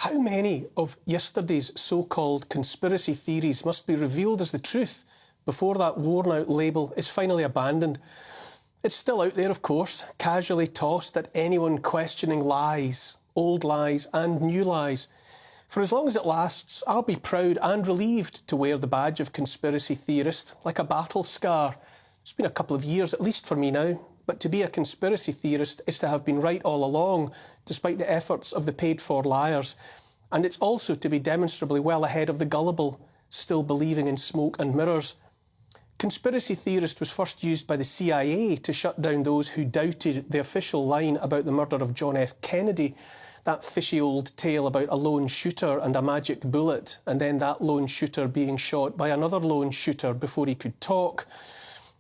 How many of yesterday's so-called conspiracy theories must be revealed as the truth before that worn-out label is finally abandoned? It's still out there, of course, casually tossed at anyone questioning lies, old lies and new lies. For as long as it lasts, I'll be proud and relieved to wear the badge of conspiracy theorist like a battle scar. It's been a couple of years at least for me now, but to be a conspiracy theorist is to have been right all along, despite the efforts of the paid-for liars. And it's also to be demonstrably well ahead of the gullible, still believing in smoke and mirrors. Conspiracy theorist was first used by the CIA to shut down those who doubted the official line about the murder of John F. Kennedy, that fishy old tale about a lone shooter and a magic bullet, and then that lone shooter being shot by another lone shooter before he could talk.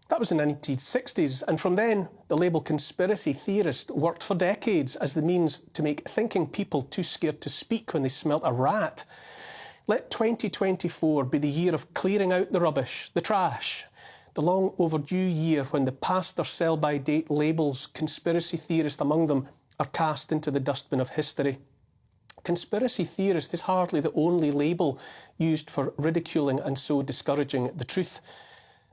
That was in the 1960s, and from then, the label conspiracy theorist worked for decades as the means to make thinking people too scared to speak when they smelt a rat. Let 2024 be the year of clearing out the rubbish, the trash, the long overdue year when the past their sell-by-date labels, conspiracy theorist among them, are cast into the dustbin of history. Conspiracy theorist is hardly the only label used for ridiculing and so discouraging the truth.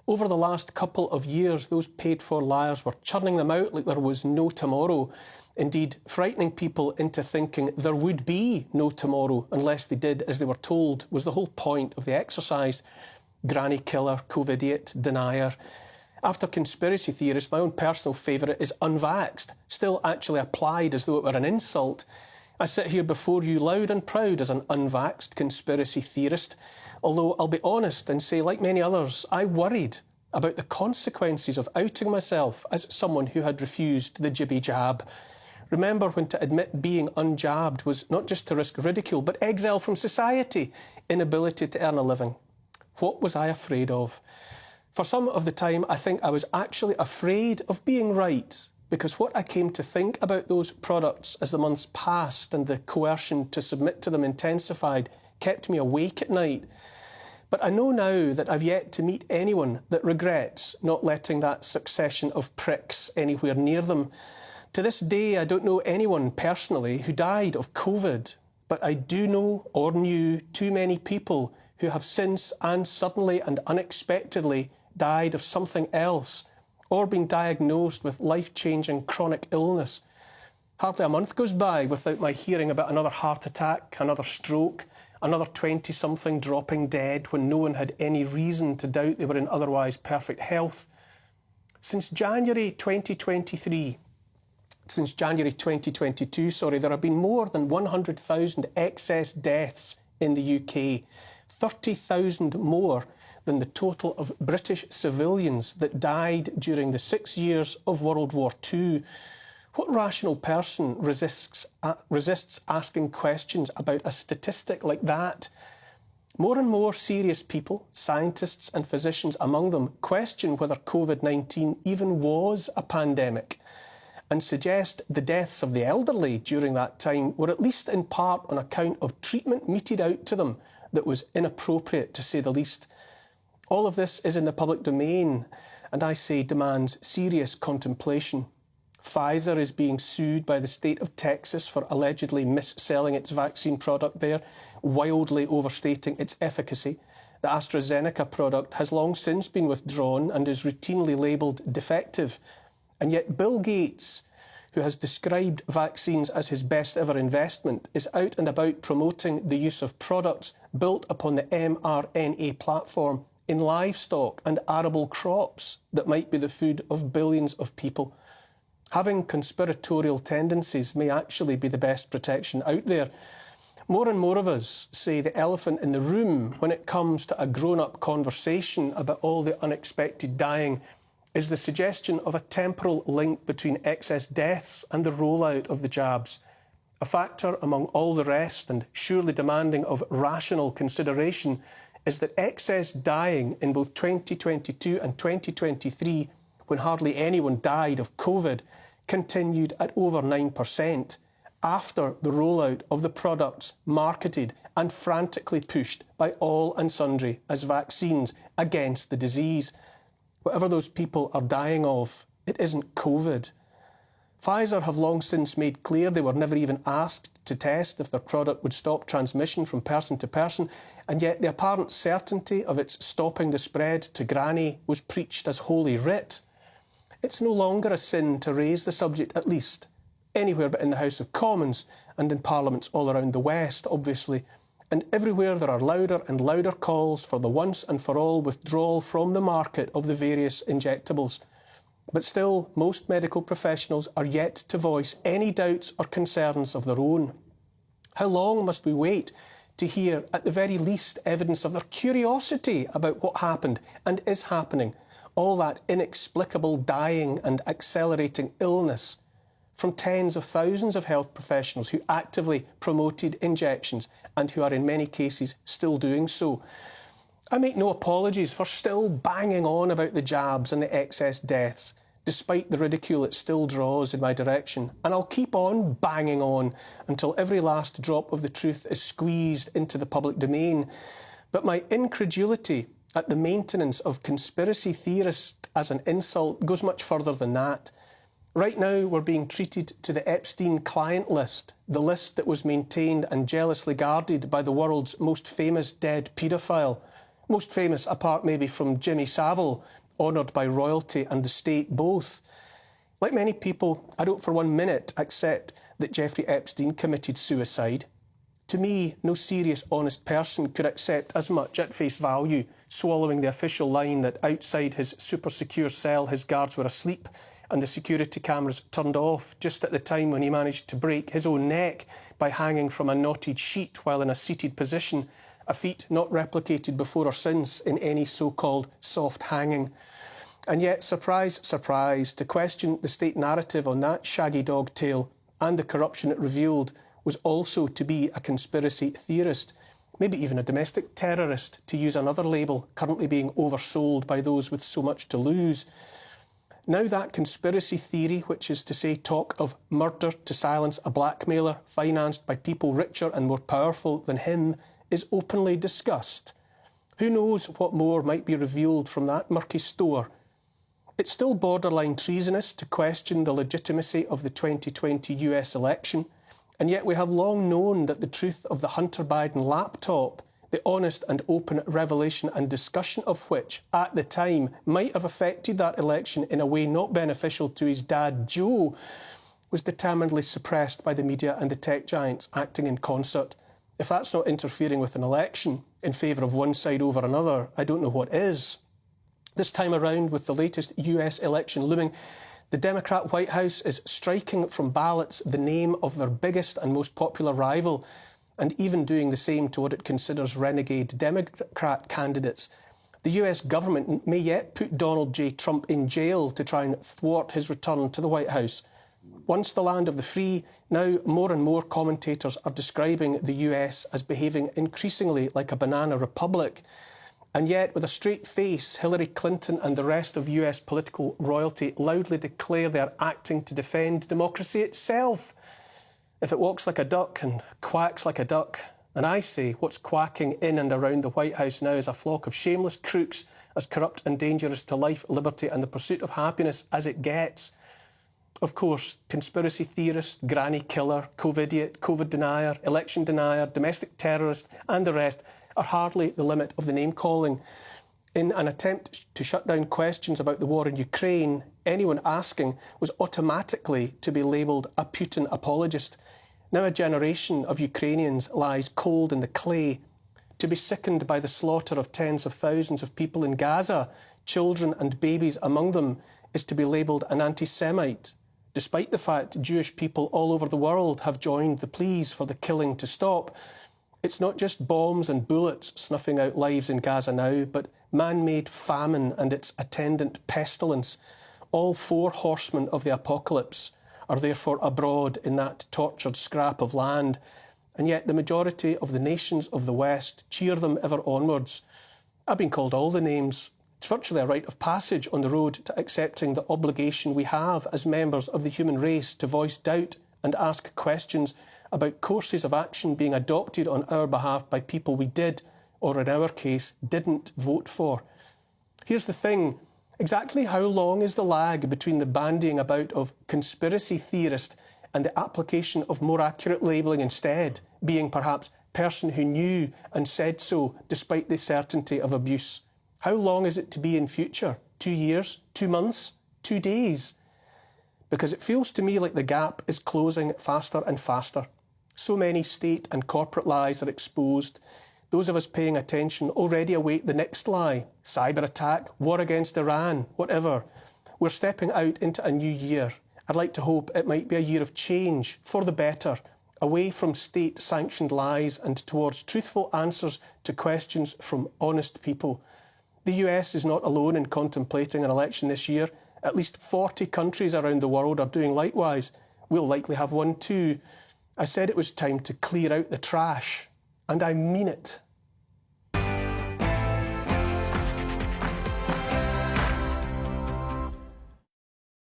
Over the last couple of years, those paid-for liars were churning them out like there was no tomorrow. Indeed, frightening people into thinking there would be no tomorrow unless they did as they were told was the whole point of the exercise. Granny killer, COVIDiot, denier. After conspiracy theorist, my own personal favourite is unvaxxed, still actually applied as though it were an insult. I sit here before you loud and proud as an unvaxxed conspiracy theorist, although I'll be honest and say, like many others, I worried about the consequences of outing myself as someone who had refused the jibby jab. Remember when to admit being unjabbed was not just to risk ridicule, but exile from society, inability to earn a living. What was I afraid of? For some of the time, I think I was actually afraid of being right, because what I came to think about those products as the months passed and the coercion to submit to them intensified kept me awake at night. But I know now that I've yet to meet anyone that regrets not letting that succession of pricks anywhere near them. To this day, I don't know anyone personally who died of COVID, but I do know or knew too many people who have since and suddenly and unexpectedly died of something else or been diagnosed with life-changing chronic illness. Hardly a month goes by without my hearing about another heart attack, another stroke, another 20-something dropping dead when no one had any reason to doubt they were in otherwise perfect health. Since January 2022, there have been more than 100,000 excess deaths in the UK, 30,000 more than the total of British civilians that died during the 6 years of World War II. What rational person resists asking questions about a statistic like that? More and more serious people, scientists and physicians among them, question whether COVID-19 even was a pandemic and suggest the deaths of the elderly during that time were at least in part on account of treatment meted out to them that was inappropriate, to say the least. All of this is in the public domain, and I say demands serious contemplation. Pfizer is being sued by the state of Texas for allegedly mis-selling its vaccine product there, wildly overstating its efficacy. The AstraZeneca product has long since been withdrawn and is routinely labelled defective. And yet Bill Gates, who has described vaccines as his best ever investment, is out and about promoting the use of products built upon the mRNA platform in livestock and arable crops that might be the food of billions of people. Having conspiratorial tendencies may actually be the best protection out there. More and more of us say the elephant in the room when it comes to a grown-up conversation about all the unexpected dying is the suggestion of a temporal link between excess deaths and the rollout of the jabs. A factor among all the rest, and surely demanding of rational consideration, is that excess dying in both 2022 and 2023, when hardly anyone died of COVID, continued at over 9% after the rollout of the products marketed and frantically pushed by all and sundry as vaccines against the disease. Whatever those people are dying of, it isn't COVID. Pfizer have long since made clear they were never even asked to test if their product would stop transmission from person to person, and yet the apparent certainty of its stopping the spread to granny was preached as holy writ. It's no longer a sin to raise the subject, at least, anywhere but in the House of Commons and in parliaments all around the West, obviously. And everywhere there are louder and louder calls for the once and for all withdrawal from the market of the various injectables. But still, most medical professionals are yet to voice any doubts or concerns of their own. How long must we wait to hear, at the very least, evidence of their curiosity about what happened and is happening, all that inexplicable dying and accelerating illness, from tens of thousands of health professionals who actively promoted injections and who are in many cases still doing so? I make no apologies for still banging on about the jabs and the excess deaths, despite the ridicule it still draws in my direction, and I'll keep on banging on until every last drop of the truth is squeezed into the public domain. But my incredulity at the maintenance of conspiracy theorists as an insult goes much further than that. Right now, we're being treated to the Epstein client list, the list that was maintained and jealously guarded by the world's most famous dead paedophile. Most famous, apart maybe from Jimmy Savile, honoured by royalty and the state both. Like many people, I don't for 1 minute accept that Jeffrey Epstein committed suicide. To me, no serious, honest person could accept as much at face value, swallowing the official line that outside his super-secure cell his guards were asleep and the security cameras turned off just at the time when he managed to break his own neck by hanging from a knotted sheet while in a seated position, a feat not replicated before or since in any so-called soft hanging. And yet, surprise, surprise, to question the state narrative on that shaggy dog tale and the corruption it revealed was also to be a conspiracy theorist, maybe even a domestic terrorist, to use another label currently being oversold by those with so much to lose. Now that conspiracy theory, which is to say talk of murder to silence a blackmailer financed by people richer and more powerful than him, is openly discussed. Who knows what more might be revealed from that murky store? It's still borderline treasonous to question the legitimacy of the 2020 US election, and yet we have long known that the truth of the Hunter Biden laptop, the honest and open revelation and discussion of which, at the time, might have affected that election in a way not beneficial to his dad, Joe, was determinedly suppressed by the media and the tech giants acting in concert. If that's not interfering with an election in favour of one side over another, I don't know what is. This time around, with the latest US election looming, the Democrat White House is striking from ballots the name of their biggest and most popular rival, and even doing the same to what it considers renegade Democrat candidates. The US government may yet put Donald J. Trump in jail to try and thwart his return to the White House. Once the land of the free, now more and more commentators are describing the US as behaving increasingly like a banana republic. And yet, with a straight face, Hillary Clinton and the rest of US political royalty loudly declare they are acting to defend democracy itself. If it walks like a duck and quacks like a duck, and I say what's quacking in and around the White House now is a flock of shameless crooks, as corrupt and dangerous to life, liberty and the pursuit of happiness as it gets. Of course, conspiracy theorist, granny killer, COVIDiot, COVID denier, election denier, domestic terrorist and the rest are hardly the limit of the name-calling. In an attempt to shut down questions about the war in Ukraine, anyone asking was automatically to be labelled a Putin apologist. Now a generation of Ukrainians lies cold in the clay. To be sickened by the slaughter of tens of thousands of people in Gaza, children and babies among them, is to be labelled an anti-Semite, despite the fact Jewish people all over the world have joined the pleas for the killing to stop. It's not just bombs and bullets snuffing out lives in Gaza now, but man-made famine and its attendant pestilence. All four horsemen of the apocalypse are therefore abroad in that tortured scrap of land, and yet the majority of the nations of the West cheer them ever onwards. I've been called all the names. It's virtually a rite of passage on the road to accepting the obligation we have as members of the human race to voice doubt and ask questions about courses of action being adopted on our behalf by people we did, or in our case, didn't vote for. Here's the thing. Exactly how long is the lag between the bandying about of conspiracy theorist and the application of more accurate labelling instead, being perhaps person who knew and said so despite the certainty of abuse. How long is it to be in future? 2 years? 2 months? 2 days? Because it feels to me like the gap is closing faster and faster. So many state and corporate lies are exposed. Those of us paying attention already await the next lie. Cyber attack, war against Iran, whatever. We're stepping out into a new year. I'd like to hope it might be a year of change, for the better, away from state-sanctioned lies and towards truthful answers to questions from honest people. The US is not alone in contemplating an election this year. At least 40 countries around the world are doing likewise. We'll likely have one too. I said it was time to clear out the trash, and I mean it.